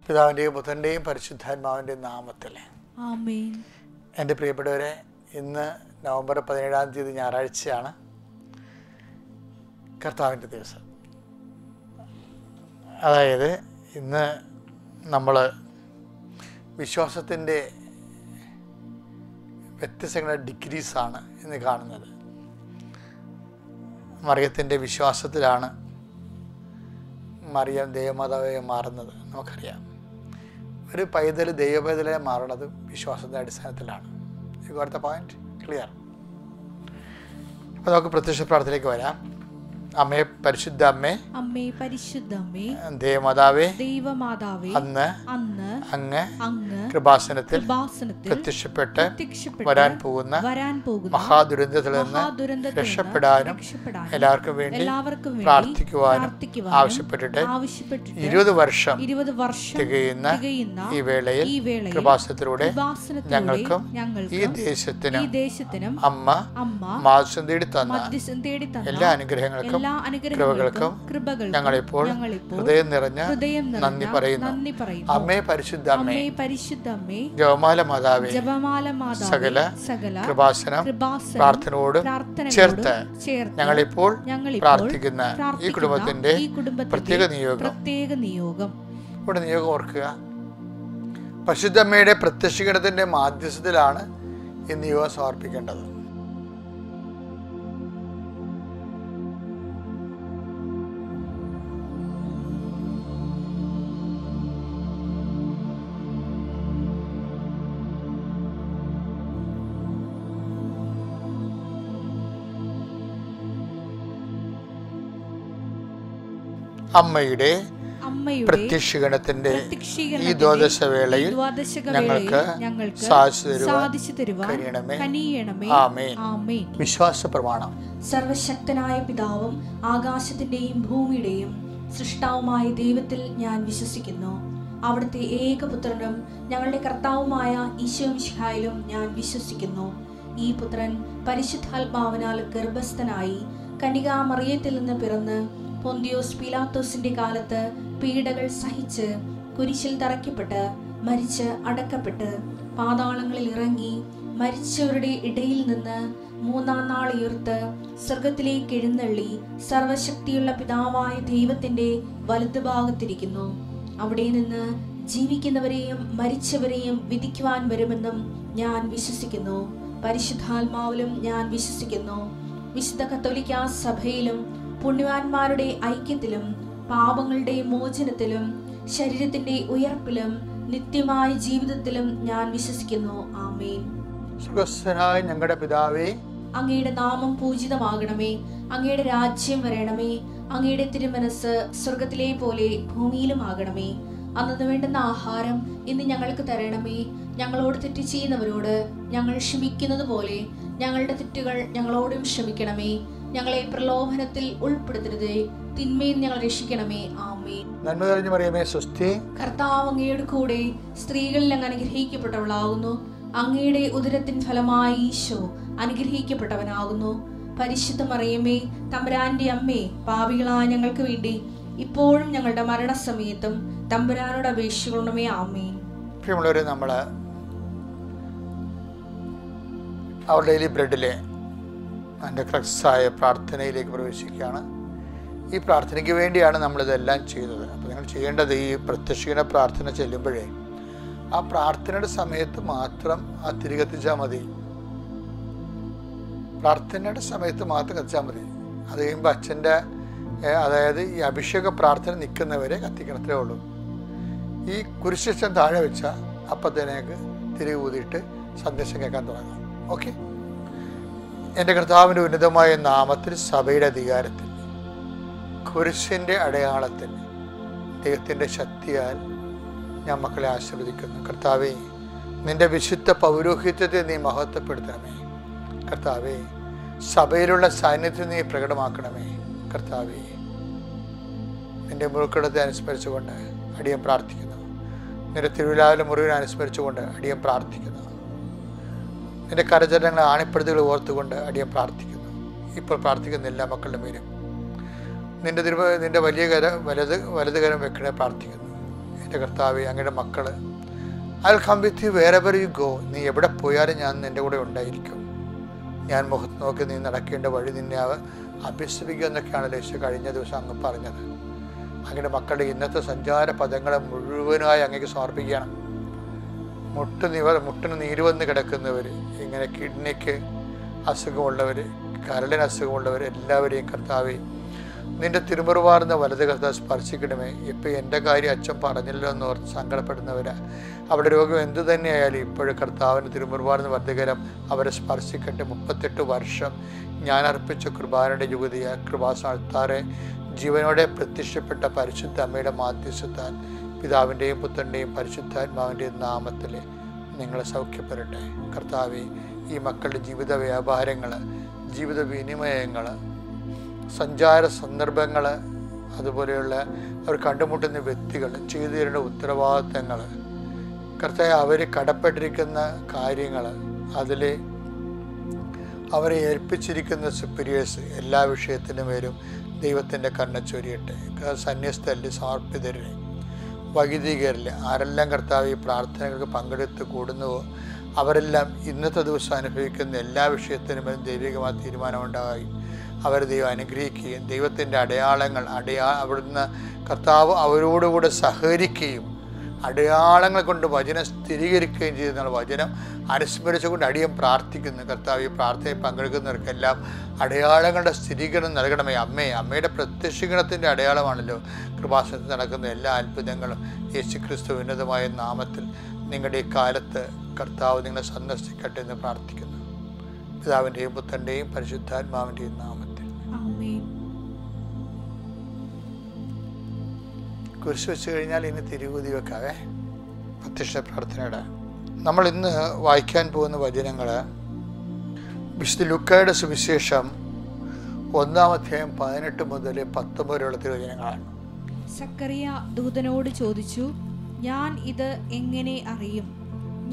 പിതാവിൻ്റെയും പുത്രൻ്റെയും പരിശുദ്ധാത്മാവിൻ്റെ നാമത്തിൽ ആമേൻ. എൻ്റെ പ്രിയപ്പെട്ടവരെ, ഇന്ന് നവംബർ 17 ഞായറാഴ്ചയാണ്, കർത്താവിൻ്റെ ദിവസം. അതായത് ഇന്ന് നമ്മൾ വിശ്വാസത്തിൻ്റെ വ്യത്യസ്തങ്ങളുടെ ഡിഗ്രീസാണ് ഇന്ന് കാണുന്നത്. മറിയത്തിൻ്റെ വിശ്വാസത്തിലാണ് മറിയം ദൈവമാതാവായി മാറുന്നത്. നമുക്കറിയാം, ഒരു പൈതൽ ദൈവപൈതലായി മാറുന്നത് വിശ്വാസത്തിൻ്റെ അടിസ്ഥാനത്തിലാണ്. You got the point clear? അപ്പോൾ നമുക്ക് പ്രത്യക്ഷ പ്രാർത്ഥനയിലേക്ക് വരാം. അമ്മേ, പരിശുദ്ധ അമ്മേ, അമ്മേ പരിശുദ്ധ അമ്മേ, ദൈവമാതാവേ, ദൈവമാതാവേ, അന്ന് അങ്ങ് അങ്ങ് കൃപാസനത്തിൽ കൃപാസനത്തിൽ പ്രത്യക്ഷപ്പെട്ട് വരാൻ പോകുന്ന മഹാദുരന്തത്തിൽ നിന്ന് രക്ഷപ്പെടാനും എല്ലാവർക്കും വേണ്ടി പ്രാർത്ഥിക്കുവാനും ആവശ്യപ്പെട്ടിട്ട് 20 വർഷം തികയുന്ന ഈ വേളയിൽ കൃപാസനത്തിലൂടെ ഞങ്ങൾക്കും ഈ ദേശത്തിനും അമ്മ മാസം തേടി തന്ന എല്ലാ അനുഗ്രഹങ്ങൾക്കും കൃപകൾക്കും ഞങ്ങളിപ്പോൾ ഹൃദയം നിറഞ്ഞ നന്ദി പറയുന്നു. അമ്മേ പരിശുദ്ധ അമ്മേ, ജപമാല മാതാവേ, സകല കൃപാസനം പ്രാർത്ഥനയോട് ചേർത്ത് ഞങ്ങളിപ്പോൾ പ്രാർത്ഥിക്കുന്ന ഈ കുടുംബത്തിന്റെ പ്രത്യേക നിയോഗം ഇവിടെ നിയോഗം ഓർക്കുക. പരിശുദ്ധമ്മയുടെ പ്രത്യക്ഷീകരണത്തിന്റെ മാധ്യസ്ഥത്തിലാണ് ഈ നിയോഗം സമർപ്പിക്കേണ്ടത്. അമ്മയുടെ പ്രത്യക്ഷീകരണത്തിന്റെ ഈ ദ്വാദശവേളയിൽ ഞങ്ങൾക്ക് സാധിച്ചു തരുവാൻ ആമേൻ. വിശ്വാസ പ്രമാണം. സർവശക്തനായ പിതാവും ആകാശത്തിന്റെയും ഭൂമിയുടെയും സൃഷ്ടാവുമായ ദൈവത്തിൽ ഞാൻ വിശ്വസിക്കുന്നു. അവിടുത്തെ ഏകപുത്രനും ഞങ്ങളുടെ കർത്താവുമായ ഈശോമിശിഹായിലും ഞാൻ വിശ്വസിക്കുന്നു. ഈ പുത്രൻ പരിശുദ്ധാത്മാവിനാൽ ഗർഭസ്ഥനായി കന്യകാമറിയത്തിൽ നിന്ന് പിറന്ന് പൊന്തിയോസ് പീലാത്തോസിന്റെ കാലത്ത് പീഡകൾ സഹിച്ച് കുരിശിൽ തറയ്ക്കപ്പെട്ട് മരിച്ച് അടക്കപ്പെട്ട് പാതാളങ്ങളിൽ ഇറങ്ങി മരിച്ചവരുടെ ഇടയിൽ നിന്ന് 3-ാം നാൾ ഉയർത്ത് സ്വർഗത്തിലേക്ക് എഴുന്നള്ളി സർവശക്തിയുള്ള പിതാവായ ദൈവത്തിന്റെ വലതുഭാഗത്തിരിക്കുന്നു. അവിടെ നിന്ന് ജീവിക്കുന്നവരെയും മരിച്ചവരെയും വിധിക്കുവാൻ വരുമെന്നും ഞാൻ വിശ്വസിക്കുന്നു. പരിശുദ്ധാത്മാവിലും ഞാൻ വിശ്വസിക്കുന്നു. വിശുദ്ധ കത്തോലിക്കാ സഭയിലും പുണ്യവാന്മാരുടെ ഐക്യത്തിലും പാപങ്ങളുടെ മോചനത്തിലും ശരീരത്തിന്റെ ഉയർപ്പിലും നിത്യമായ ജീവിതത്തിലും ഞാൻ വിശ്വസിക്കുന്നു. ആമേൻ. സ്വർഗ്ഗസ്ഥനായ ഞങ്ങളുടെ പിതാവേ, അങ്ങയുടെ നാമം പൂജിതമാകണമേ. അങ്ങയുടെ രാജ്യം വരണമേ. അങ്ങയുടെ തിരുമനസ് സ്വർഗത്തിലെ പോലെ ഭൂമിയിലും ആകണമേ. അന്നു വേണ്ടുന്ന ആഹാരം ഇന്ന് ഞങ്ങൾക്ക് തരണമേ. ഞങ്ങളോട് തെറ്റ് ചെയ്യുന്നവരോട് ഞങ്ങൾ ക്ഷമിക്കുന്നത് പോലെ ഞങ്ങളുടെ തെറ്റുകൾ ഞങ്ങളോടും ക്ഷമിക്കണമേ. ഞങ്ങളെ പ്രലോഭനത്തിൽ ഉൾപ്പെടുത്തരുതേ, തിന്മയിൽ ഞങ്ങൾ രക്ഷിക്കണമേ. ആമേൻ. നന്മ നിറഞ്ഞ മറിയമേ, സ്വസ്തി. കർത്താവ് അങ്ങയുടെ കൂടെ സ്ത്രീകളിൽ അങ്ങ് അനുഗ്രഹിക്കപ്പെട്ടവളാകുന്നു. അങ്ങയുടെ ഉദരത്തിൻ ഫലമായി ഈശോ അനുഗ്രഹിക്കപ്പെട്ടവനാകുന്നു. പരിശുദ്ധ മറിയമേ, തമ്പുരാന്റെ അമ്മേ, പാപികളായ ഞങ്ങൾക്ക് വേണ്ടി ഇപ്പോഴും ഞങ്ങളുടെ മരണസമയത്തും തമ്പുരാനോട് അപേക്ഷിക്കണമേ. ആമേൻ. പ്രിയമുള്ളവരെ, നമ്മൾ അവർ ഡെയിലി ബ്രെഡിലെ അതിൻ്റെ ക്രക്സായ പ്രാർത്ഥനയിലേക്ക് പ്രവേശിക്കുകയാണ്. ഈ പ്രാർത്ഥനയ്ക്ക് വേണ്ടിയാണ് നമ്മളിതെല്ലാം ചെയ്തത്. അപ്പോൾ നിങ്ങൾ ചെയ്യേണ്ടത്, ഈ പ്രത്യക്ഷീകരണ പ്രാർത്ഥന ചെല്ലുമ്പോഴേ ആ പ്രാർത്ഥനയുടെ സമയത്ത് മാത്രം ആ തിരി കത്തിച്ചാൽ മതി. പ്രാർത്ഥനയുടെ സമയത്ത് മാത്രം കത്തിച്ചാൽ മതി. അത് കഴിയുമ്പോൾ അച്ഛൻ്റെ അതായത് ഈ അഭിഷേക പ്രാർത്ഥന നിൽക്കുന്നവരെ കത്തിക്കണത്രേ ഉള്ളൂ. ഈ കുരിശൻ താഴെ വെച്ചാൽ അപ്പത്തേനേക്ക് തിരി ഊതിയിട്ട് സന്ദേശം കേൾക്കാൻ തുടങ്ങാം. ഓക്കെ. എൻ്റെ കർത്താവിൻ്റെ ഉന്നതമായ നാമത്തിൽ, സഭയുടെ അധികാരത്തിൽ, കുരിശിൻ്റെ അടയാളത്തിൽ, ദൈവത്തിൻ്റെ ശക്തിയാൽ ഞാൻ മക്കളെ ആശീർവദിക്കുന്നു. കർത്താവേ, നിൻ്റെ വിശുദ്ധ പൗരോഹിത്യത്തെ നീ മഹത്വപ്പെടുത്തണമേ. കർത്താവേ, സഭയിലുള്ള സാന്നിധ്യം നീ പ്രകടമാക്കണമേ. കർത്താവേ, നിൻ്റെ മുറുക്കിടത്തെ അനുസ്മരിച്ചുകൊണ്ട് അടിയൻ പ്രാർത്ഥിക്കുന്നു. നിൻ്റെ തിരുവിലാവിലെ മുറിവിനെ അനുസ്മരിച്ചുകൊണ്ട് അടിയൻ പ്രാർത്ഥിക്കുന്നു. നിന്റെ കരചരണങ്ങളെ ആണിപ്പെടുത്തുകൾ ഓർത്തുകൊണ്ട് അടിയൻ പ്രാർത്ഥിക്കുന്നു. ഇപ്പോൾ പ്രാർത്ഥിക്കുന്ന എല്ലാ മക്കളുടെ മേലും നിന്റെ വലിയ വലതുകരം വെക്കണേ പ്രാർത്ഥിക്കുന്നു. എൻ്റെ കർത്താവേ, അങ്ങയുടെ മക്കൾ I will come with you wherever you go. നീ എവിടെ പോയാലും ഞാൻ നിൻ്റെ കൂടെ ഉണ്ടായിരിക്കും. ഞാൻ മുഖത്ത് നോക്കി നീ നടക്കേണ്ട വഴി നിന്നെ അഭ്യസിപ്പിക്കുക എന്നൊക്കെയാണല്ലോ യേശു കഴിഞ്ഞ ദിവസം അങ്ങ് പറഞ്ഞത്. അങ്ങയുടെ മക്കളുടെ ഇന്നത്തെ സഞ്ചാര പദങ്ങളെ മുഴുവനായി അങ്ങേക്ക് സമർപ്പിക്കണം. മുട്ടിന് നീര് വന്ന് കിടക്കുന്നവർ, ഇങ്ങനെ കിഡ്നിക്ക് അസുഖമുള്ളവർ, കരളിന് അസുഖമുള്ളവർ എല്ലാവരെയും കർത്താവേ നിൻ്റെ തിരുമുറുവാർന്ന വലത് കർത്താവ് സ്പർശിക്കണമേ. ഇപ്പം എൻ്റെ കാര്യം അച്ഛൻ പറഞ്ഞില്ലോ എന്ന് ഓർത്ത് സങ്കടപ്പെടുന്നവരാ, അവിടെ രോഗം എന്തു തന്നെയായാലും ഇപ്പോഴും കർത്താവിൻ്റെ തിരുമുറുവാർന്ന വലതുകരം അവരെ സ്പർശിക്കട്ടെ. 38 വർഷം ഞാൻ അർപ്പിച്ച കൃപാനയുടെ യുവതിയ കൃപാസ്ഥാനത്താറെ ജീവനോടെ പ്രത്യക്ഷപ്പെട്ട പരിശുദ്ധ അമ്മയുടെ മാധ്യസ്ഥത്താൽ പിതാവിൻ്റെയും പുത്രൻ്റെയും പരിശുദ്ധാത്മാവിൻ്റെയും നാമത്തിൽ നിങ്ങളെ സൗഖ്യപ്പെടട്ടെ. കർത്താവേ, ഈ മക്കളുടെ ജീവിത വ്യാപാരങ്ങൾ, ജീവിത വിനിമയങ്ങൾ, സഞ്ചാര സന്ദർഭങ്ങൾ, അതുപോലെയുള്ള അവർ കണ്ടുമുട്ടുന്ന വ്യക്തികൾ, ചെയ്തു തരേണ്ട ഉത്തരവാദിത്തങ്ങൾ, കർത്താവേ അവർ കടപ്പെട്ടിരിക്കുന്ന കാര്യങ്ങൾ, അതിൽ അവരെ ഏൽപ്പിച്ചിരിക്കുന്ന സുപ്പീരിയേഴ്സ്, എല്ലാ വിഷയത്തിനും വരും ദൈവത്തിൻ്റെ കണ്ണ ചൊരിയട്ടെ. സന്യസ്തരിൽ, സമർപ്പിതരിൽ, വൈദികരിൽ ആരെല്ലാം കർത്താവ് ഈ പ്രാർത്ഥനകൾക്ക് പങ്കെടുത്ത് കൂടുന്നുവോ അവരെല്ലാം ഇന്നത്തെ ദിവസം അനുഭവിക്കുന്ന എല്ലാ വിഷയത്തിനും ദൈവികമായ തീരുമാനമുണ്ടാകുകയും അവരെ ദൈവം അനുഗ്രഹിക്കുകയും ദൈവത്തിൻ്റെ അടയാളങ്ങൾ അവിടുന്ന് കർത്താവ് അവരോടുകൂടെ സഹകരിക്കുകയും അടയാളങ്ങൾ കൊണ്ട് വചനം സ്ഥിരീകരിക്കുകയും ചെയ്യുന്ന വചനം അനുസ്മരിച്ചുകൊണ്ട് അടിയം പ്രാർത്ഥിക്കുന്നു. കർത്താവ് ഈ പ്രാർത്ഥനയിൽ പങ്കെടുക്കുന്നവർക്കെല്ലാം അടയാളങ്ങളുടെ സ്ഥിരീകരണം നൽകണമേ. അമ്മയുടെ പ്രത്യക്ഷീകരണത്തിൻ്റെ അടയാളമാണല്ലോ കൃപാസനത്തിൽ നടക്കുന്ന എല്ലാ അത്ഭുതങ്ങളും. യേശുക്രിസ്തു ഉന്നതമായ നാമത്തിൽ നിങ്ങളുടെ ഈ കാലത്ത് കർത്താവ് നിങ്ങളെ സന്ദർശിക്കട്ടെ എന്ന് പ്രാർത്ഥിക്കുന്നു. പിതാവിൻ്റെയും പുത്രൻ്റെയും പരിശുദ്ധാത്മാവിൻ്റെയും നാമത്തിൽ. കുരിശ് വെച്ച് കഴിഞ്ഞാൽ ഇനി തിരുവൂതി വെക്കാവേ. പ്രത്യക്ഷ പ്രാർത്ഥനയുടെ നമ്മൾ ഇന്ന് വായിക്കാൻ പോകുന്ന വചനങ്ങൾ വിശുദ്ധ ലൂക്കായുടെ സുവിശേഷം 1-ാം അധ്യായം 18 മുതൽ 19 വരെയുള്ള തിരുവചനങ്ങളാണ്. സക്കറിയ ദൂതനോട് ചോദിച്ചു, ഞാൻ ഇത് എങ്ങനെ അറിയും?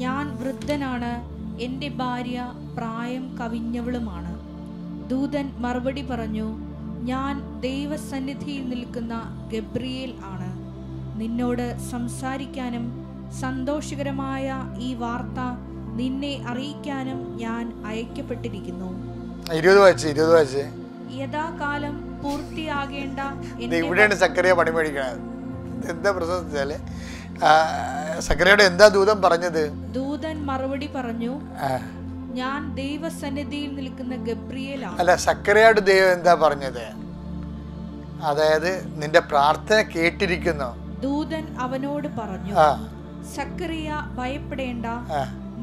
ഞാൻ വൃദ്ധനാണ്, എൻ്റെ ഭാര്യ പ്രായം കവിഞ്ഞവളുമാണ്. ദൂതൻ മറുപടി പറഞ്ഞു, ഞാൻ ദൈവസന്നിധിയിൽ നിൽക്കുന്ന ഗബ്രിയേൽ ആണ്. നിന്നോട് സംസാരിക്കാനും സന്തോഷകരമായ ഈ വാർത്ത നിന്നെ അറിയിക്കാനും ഞാൻ അയക്കപ്പെട്ടിരിക്കുന്നു. 20 യഥാകാലം പൂർത്തിയാകേണ്ട ഇവിടെയാണ് സക്കറിയ പണി മേടിക്കണത്. എന്താ പ്രശ്നം വെച്ചാല് സക്കറിയയുടെ എന്താ ദൂതൻ പറഞ്ഞത്? ദൂതൻ മറുപടി പറഞ്ഞു, ഞാൻ ദൈവസന്നിധിയിൽ നിൽക്കുന്ന ഗബ്രിയേലാണ്. അല്ല, സക്കറിയയുടെ ദൈവം എന്താ പറഞ്ഞത്? അതായത് നിന്റെ പ്രാർത്ഥന കേട്ടിരിക്കുന്നു. ദൂതൻ അവനോട് പറഞ്ഞു, സക്കറിയ ഭയപ്പെടേണ്ട,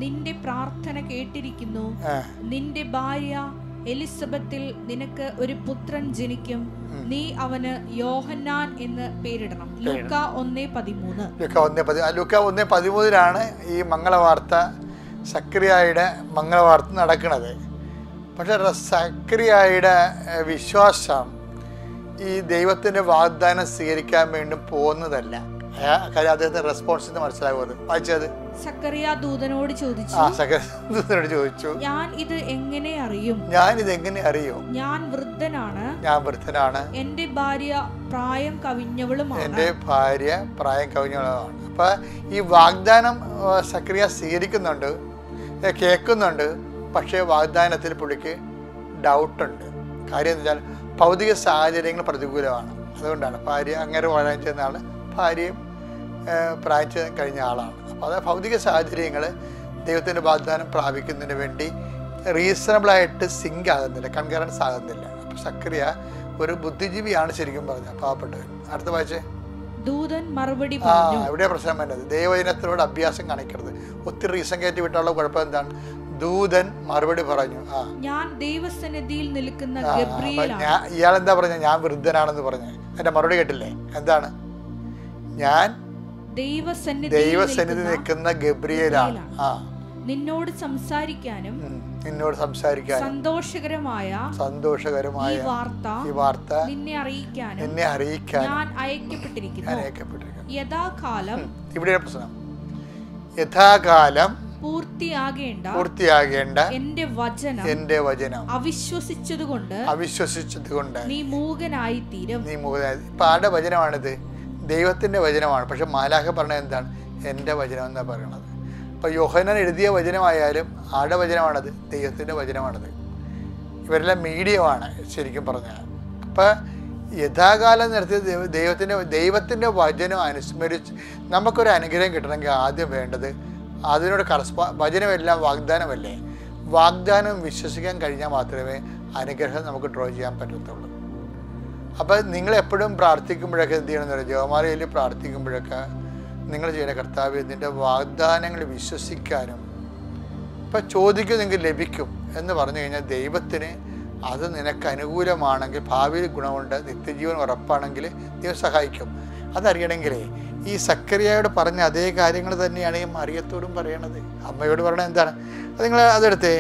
നിന്റെ പ്രാർത്ഥന കേട്ടിരിക്കുന്നു. നിന്റെ ഭാര്യ എലിസബത്തിൽ നിനക്ക് ഒരു പുത്രൻ ജനിക്കും. നീ അവന് യോഹന്നാൻ എന്ന് പേരിടണം. ലൂക്കാ 1:13. ലൂക്കാ 1:13 ഈ മംഗളവാർത്ത, സക്കറിയായുടെ മംഗളവാർത്ത നടക്കുന്നത്. പക്ഷെ സക്കറിയായുടെ വിശ്വാസം ഈ ദൈവത്തിൻ്റെ വാഗ്ദാനം സ്വീകരിക്കാൻ വേണ്ടി പോകുന്നതല്ല. കാര്യം അദ്ദേഹത്തിന്റെ റെസ്പോൺസിന് മനസ്സിലാകുന്നത്. വായിച്ചത് സക്കറിയ ദൂതനോട് ചോദിച്ചു, ഞാൻ ഇത് എങ്ങനെ അറിയും? ഞാൻ വൃദ്ധനാണ്, എന്റെ ഭാര്യ പ്രായം കവിഞ്ഞവളുമാണ്. അപ്പൊ ഈ വാഗ്ദാനം സക്കറിയ സ്വീകരിക്കുന്നുണ്ട്, കേൾക്കുന്നുണ്ട്. പക്ഷേ വാഗ്ദാനത്തിൽ പുള്ളിക്ക് ഡൗട്ടുണ്ട്. കാര്യം എന്താ വെച്ചാൽ ഭൗതിക സാഹചര്യങ്ങൾ പ്രതികൂലമാണ്. അതുകൊണ്ടാണ് ഭാര്യ അങ്ങനെ വളരാൻ ചെയ്യുന്ന ആൾ, ഭാര്യയും പ്രായം കഴിഞ്ഞ ആളാണ്. അപ്പോൾ അത് ഭൗതിക സാഹചര്യങ്ങൾ ദൈവത്തിൻ്റെ വാഗ്ദാനം പ്രാപിക്കുന്നതിന് വേണ്ടി റീസണബിളായിട്ട് സിങ്ക് ആകുന്നില്ല, കൺകറൻസ് ആകുന്നില്ല. അപ്പോൾ സക്കറിയ ഒരു ബുദ്ധിജീവിയാണ് ശരിക്കും പറഞ്ഞത്, പാവപ്പെട്ടവൻ. അടുത്ത വായിച്ചേ. ദൂതൻ മറുപടി എവിടെയാ പ്രശ്നം വേണ്ടത്? ദൈവവചനത്തിനോട് അഭ്യാസം കാണിക്കരുത്. ഒത്തിരി റീസൺ കയറ്റി വിട്ടുള്ള കുഴപ്പം എന്താണ്? ദൂതൻ മറുപടി പറഞ്ഞു, ഞാൻ ദൈവസന്നിധിയിൽ നിൽക്കുന്ന ഗബ്രിയേലാണ്. ഇയാളെന്താ പറഞ്ഞ? ഞാൻ വൃദ്ധനാണെന്ന് പറഞ്ഞു. എന്റെ മറുപടി കേട്ടില്ലേ? എന്താണ്? ഞാൻ ദൈവസന്നിധി നിൽക്കുന്ന ഗബ്രിയേലാണ്. നിന്നോട് സംസാരിക്കാനും സന്തോഷകരമായ ഈ വാർത്ത നിന്നെ അറിയിക്കാനും ഞാൻ അയക്കപ്പെട്ടിരിക്കുന്നു. യഥാകാലം, ഇവിടെ പ്രശ്നം, യഥാകാലം പൂർത്തിയാകേണ്ട എന്റെ വചനം അവിശ്വസിച്ചതുകൊണ്ട് നീ മൂകനായി തീരും. ഇപ്പൊ ആരുടെ വചനമാണിത്? ദൈവത്തിൻ്റെ വചനമാണ്. പക്ഷെ മാലാഖ പറഞ്ഞത് എന്താണ്? എൻ്റെ വചനം എന്നാണ് പറയണത്. അപ്പോൾ യോഹന്നാൻ എഴുതിയ വചനമായാലും ആരുടെ വചനമാണത്? ദൈവത്തിൻ്റെ വചനമാണത്. ഇവരെല്ലാം മീഡിയമാണ് ശരിക്കും പറഞ്ഞാൽ. അപ്പോൾ യഥാകാലം നിർത്തിയ ദൈവത്തിൻ്റെ വചനം അനുസ്മരിച്ച് നമുക്കൊരു അനുഗ്രഹം കിട്ടണമെങ്കിൽ ആദ്യം വേണ്ടത് അതിനോട് വചനമെല്ലാം വാഗ്ദാനമല്ലേ, വാഗ്ദാനം വിശ്വസിക്കാൻ കഴിഞ്ഞാൽ മാത്രമേ അനുഗ്രഹം നമുക്ക് ഡ്രോ ചെയ്യാൻ പറ്റത്തുള്ളൂ. അപ്പോൾ നിങ്ങളെപ്പോഴും പ്രാർത്ഥിക്കുമ്പോഴൊക്കെ എന്ത് ചെയ്യണമെന്ന് പറയുക, ജപമാലയിൽ പ്രാർത്ഥിക്കുമ്പോഴൊക്കെ നിങ്ങൾ ചെയ്യുന്ന കർത്താവ് നിൻ്റെ വാഗ്ദാനങ്ങൾ വിശ്വസിക്കാനും, ഇപ്പം ചോദിക്കും നിങ്ങൾക്ക് ലഭിക്കും എന്ന് പറഞ്ഞു കഴിഞ്ഞാൽ ദൈവത്തിന് അത് നിനക്ക് അനുകൂലമാണെങ്കിൽ, ഭാവിയിൽ ഗുണമുണ്ട്, നിത്യജീവൻ ഉറപ്പാണെങ്കിൽ ദൈവം സഹായിക്കും. അതറിയണമെങ്കിലേ ഈ സക്കറിയായോട് പറഞ്ഞ അതേ കാര്യങ്ങൾ തന്നെയാണ് ഈ മറിയത്തോടും പറയണത്. അമ്മയോട് പറയണത് എന്താണ്? അത് നിങ്ങൾ അതെടുത്തേ,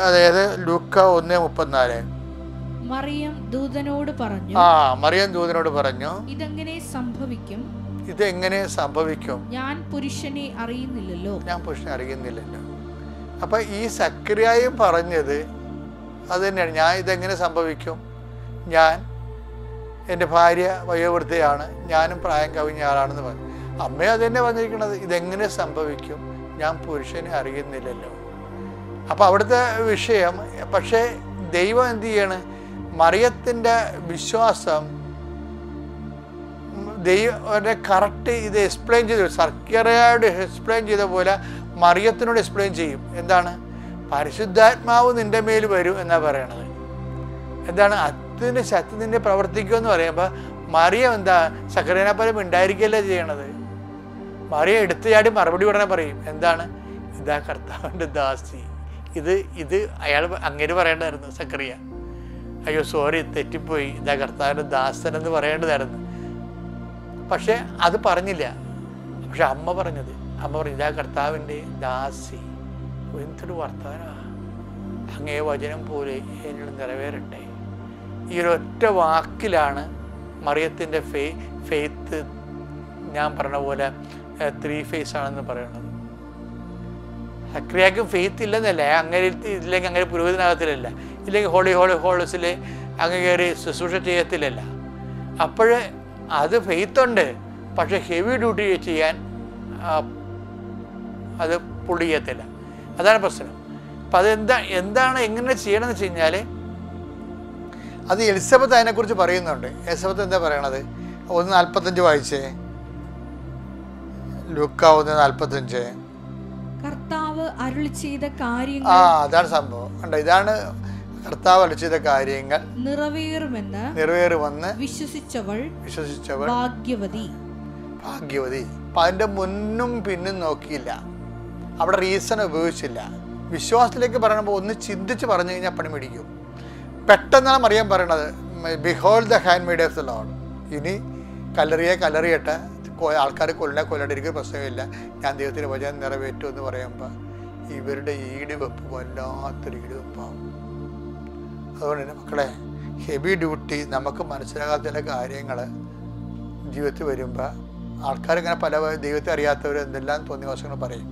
അതായത് ലൂക്ക 1:34. മറിയം ദൂതനോട് പറഞ്ഞു, മറിയം ദൂതനോട് പറഞ്ഞു, ഇതെങ്ങനെ സംഭവിക്കും? ഞാൻ പുരുഷനെ അറിയുന്നില്ലല്ലോ. അപ്പൊ ഈ സക്കറിയായും പറഞ്ഞത് അത് തന്നെയാണ്. ഞാൻ ഇതെങ്ങനെ സംഭവിക്കും? എൻ്റെ ഭാര്യ വയോവൃദ്ധയാണ്, ഞാനും പ്രായം കവിഞ്ഞ ആളാണെന്ന് പറഞ്ഞു. അമ്മയും അത് തന്നെ പറഞ്ഞിരിക്കുന്നത്, ഇതെങ്ങനെ സംഭവിക്കും? ഞാൻ പുരുഷനെ അറിയുന്നില്ലല്ലോ. അപ്പം അവിടുത്തെ വിഷയം. പക്ഷേ ദൈവം എന്ത് ചെയ്യാണ്? മറിയത്തിൻ്റെ വിശ്വാസം ദൈവം കറക്റ്റ് ഇത് എക്സ്പ്ലെയിൻ ചെയ്തു. സക്കറിയായോട് എക്സ്പ്ലെയിൻ ചെയ്ത പോലെ മറിയത്തിനോട് എക്സ്പ്ലെയിൻ ചെയ്യും. എന്താണ്? പരിശുദ്ധാത്മാവ് നിൻ്റെ മേൽ വരും എന്നാണ് പറയണത്. എന്താണ്? അതിൻ്റെ ശക്തി നിന്നെ പ്രവർത്തിക്കുമെന്ന് പറയുമ്പോൾ മറിയം എന്താ സക്കറിയനെ പോലെ ഉണ്ടായിരിക്കുകയല്ലേ ചെയ്യണത്. മറിയം എടുത്തു ചാടി മറുപടി ഉടനെ പറയും. എന്താണ്? ഇതാ കർത്താവിൻ്റെ ദാസി. ഇത് അയാൾ അങ്ങനെ പറയേണ്ടതായിരുന്നു സക്കറിയ. അയ്യോ സോറി, തെറ്റിപ്പോയി, ഇതാ കർത്താവിൻ്റെ ദാസൻ എന്ന് പറയേണ്ടതായിരുന്നു. പക്ഷെ അത് പറഞ്ഞില്ല. പക്ഷെ അമ്മ പറഞ്ഞു, ഇതാ കർത്താവിൻ്റെ ദാസി. എന്തൊരു വർത്തമാനമാണ്! അങ്ങേ വചനം പോലെ എന്നിൽ നിറവേറട്ടെ. ഈ ഒരൊറ്റ വാക്കിലാണ് മറിയത്തിൻ്റെ ഫെയ്ത്ത് ഞാൻ പറഞ്ഞ പോലെ 3 phase ആണെന്ന് പറയണത്. സക്രിയക്കും ഫെയ്ത്ത് ഇല്ലെന്നല്ല, അങ്ങനെ ഇല്ലെങ്കിൽ അങ്ങനെ പുരോഹിതനാകത്തില്ലല്ല, ഇല്ലെങ്കിൽ ഹോളീസിൽ അങ്ങ് കയറി ശുശ്രൂഷ ചെയ്യത്തില്ലല്ല. അപ്പോൾ അത് ഫെയ്ത്തുണ്ട്, പക്ഷെ ഹെവി ഡ്യൂട്ടി ചെയ്യാൻ അത് പുള്ളി ചെയ്യത്തില്ല. അതാണ് പ്രശ്നം. അപ്പം എന്താണ് എങ്ങനെ ചെയ്യണമെന്ന് വെച്ച് കഴിഞ്ഞാൽ അത് എലിസബത്ത് അതിനെക്കുറിച്ച് പറയുന്നുണ്ട്. എലിസബത്ത് എന്താ പറയണത്? 1:45 വായിച്ചേ. ലൂക്ക 1:45. കർത്താവ് അരുളി ചെയ്ത കാര്യങ്ങൾ, അതാണ് സംഭവം. കണ്ടോ, ഇതാണ് കർത്താവ് അരുളി ചെയ്ത കാര്യങ്ങൾ നിറവേറുമെന്ന് വിശ്വസിച്ചവൾ ഭാഗ്യവതി. അപ്പം അതിൻ്റെ മുന്നും പിന്നും നോക്കിയില്ല, അവിടെ റീസൺ ഉപയോഗിച്ചില്ല. വിശ്വാസത്തിലേക്ക് പറയുമ്പോൾ ഒന്ന് ചിന്തിച്ച് പറഞ്ഞു കഴിഞ്ഞാൽ പണി പിടിക്കും. പെട്ടെന്നാണ് മറിയം പറയണത്, behold the hand made of the Lord. ഇനി കല്ലറിയട്ടെ, ആൾക്കാർ കൊല്ലാണ്ടിരിക്കുന്ന പ്രശ്നമില്ല, ഞാൻ ദൈവത്തിൻ്റെ വചനം നിറവേറ്റും എന്ന് പറയുമ്പോൾ ഇവരുടെ ഈടുവെപ്പ് വല്ലാത്തൊരു ഈടുവെപ്പാവും. അതുകൊണ്ട് തന്നെ മക്കളെ, ഹെവി ഡ്യൂട്ടി നമുക്ക് മനസ്സിലാകാത്ത ചില കാര്യങ്ങൾ ജീവിതത്തിൽ വരുമ്പോൾ ആൾക്കാരിങ്ങനെ പല ദൈവത്തെ അറിയാത്തവർ എന്തെല്ലാം തോന്നിയ പറയും.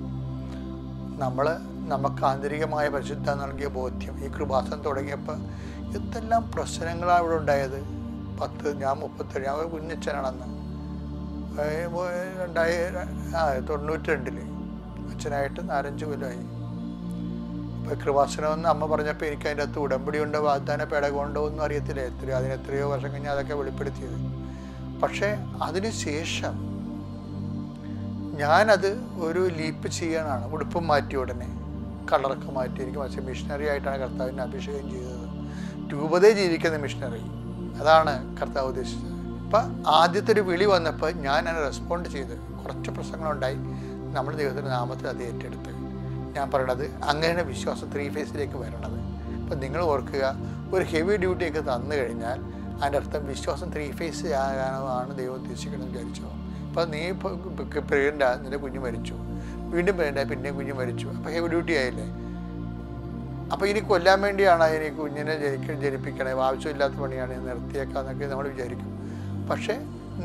നമുക്ക് ആന്തരികമായ പരിശുദ്ധ നൽകിയ ബോധ്യം ഈ കൃപാസനം തുടങ്ങിയപ്പോൾ എന്തെല്ലാം പ്രശ്നങ്ങളാണ് ഇവിടെ ഉണ്ടായത്. ഞാൻ 37, ഞാൻ ഒരു കുഞ്ഞച്ഛനാണെന്ന് 92 അച്ഛനായിട്ട് 4-5 കൊല്ലമായി. അപ്പോൾ കൃപാസനമെന്ന് അമ്മ പറഞ്ഞപ്പോൾ എനിക്ക് അതിൻ്റെ അകത്ത് ഉടമ്പടിയുണ്ടോ വാഗ്ദാന പേടകമുണ്ടോ ഒന്നും അറിയത്തില്ല. അതിനെത്രയോ വർഷം കഴിഞ്ഞാൽ അതൊക്കെ വെളിപ്പെടുത്തിയത്. പക്ഷേ അതിന് ശേഷം ഞാനത് ഒരു ലീപ്പ് ചെയ്യാനാണ്. ഉടുപ്പും മാറ്റി ഉടനെ കളറൊക്കെ മാറ്റി എനിക്ക് മനസ്സിലായി മിഷണറി ആയിട്ടാണ് കർത്താവിനെ അഭിഷേകം ചെയ്തത്. രൂപതയിൽ ജീവിക്കുന്ന മിഷണറി, അതാണ് കർത്താവ് ഉദ്ദേശിച്ചത്. അപ്പം ആദ്യത്തെ ഒരു വിളി വന്നപ്പോൾ ഞാൻ അതിനെ റെസ്പോണ്ട് ചെയ്ത് കുറച്ച് പ്രശ്നങ്ങളുണ്ടായി. നമ്മൾ ദൈവത്തിൻ്റെ നാമത്തിൽ അത് ഏറ്റെടുത്ത്. ഞാൻ പറയണത് അങ്ങനെയാണ് വിശ്വാസം 3 phase വരണത്. അപ്പം നിങ്ങൾ ഓർക്കുക, ഒരു ഹെവി ഡ്യൂട്ടിയൊക്കെ തന്നു കഴിഞ്ഞാൽ അതിൻ്റെ അർത്ഥം വിശ്വാസം 3 phase ആകാനാണ് ദൈവം ഉദ്ദേശിക്കണമെന്ന് വിചാരിച്ചോ. അപ്പോൾ നീ പ്രഗ്നൻ്റാ, നിൻ്റെ കുഞ്ഞ് മരിച്ചു, വീണ്ടും പ്രഗ്നൻ്റായി, പിന്നെയും കുഞ്ഞ് മരിച്ചു, അപ്പോൾ ഹെവി ഡ്യൂട്ടി ആയില്ലേ. അപ്പോൾ ഇനി കൊല്ലാൻ വേണ്ടിയാണ് എനിക്ക് കുഞ്ഞിനെ ജനിപ്പിക്കണേ, ആവശ്യമില്ലാത്ത പണിയാണ്, നിർത്തിയേക്കാന്നൊക്കെ നമ്മൾ വിചാരിക്കും. പക്ഷേ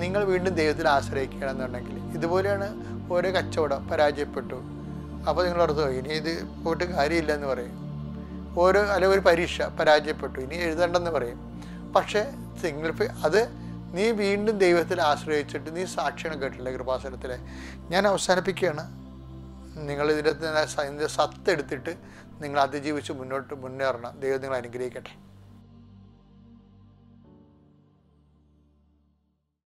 നിങ്ങൾ വീണ്ടും ദൈവത്തിൽ ആശ്രയിക്കുകയാണെന്നുണ്ടെങ്കിൽ ഇതുപോലെയാണ് ഓരോ കച്ചവടം പരാജയപ്പെട്ടു. അപ്പോൾ നിങ്ങൾ ഓർത്തോ ഇനി ഇത് പോയിട്ട് കാര്യമില്ല എന്ന് പറയും. അല്ലെങ്കിൽ ഒരു പരീക്ഷ പരാജയപ്പെട്ടു, ഇനി എഴുതണ്ടെന്ന് പറയും. പക്ഷേ അത് നീ വീണ്ടും ദൈവത്തിൽ ആശ്രയിച്ചിട്ട് നീ സാക്ഷ്യം കേട്ടില്ലേ കൃപാസനത്തിലെ. ഞാൻ അവസാനിപ്പിക്കുകയാണ്. നിങ്ങൾ ഇതിൻ്റെ സത്ത് എടുത്തിട്ട് നിങ്ങൾ അതിജീവിച്ച് മുന്നോട്ട് മുന്നേറണം. ദൈവം നിങ്ങളെ അനുഗ്രഹിക്കട്ടെ.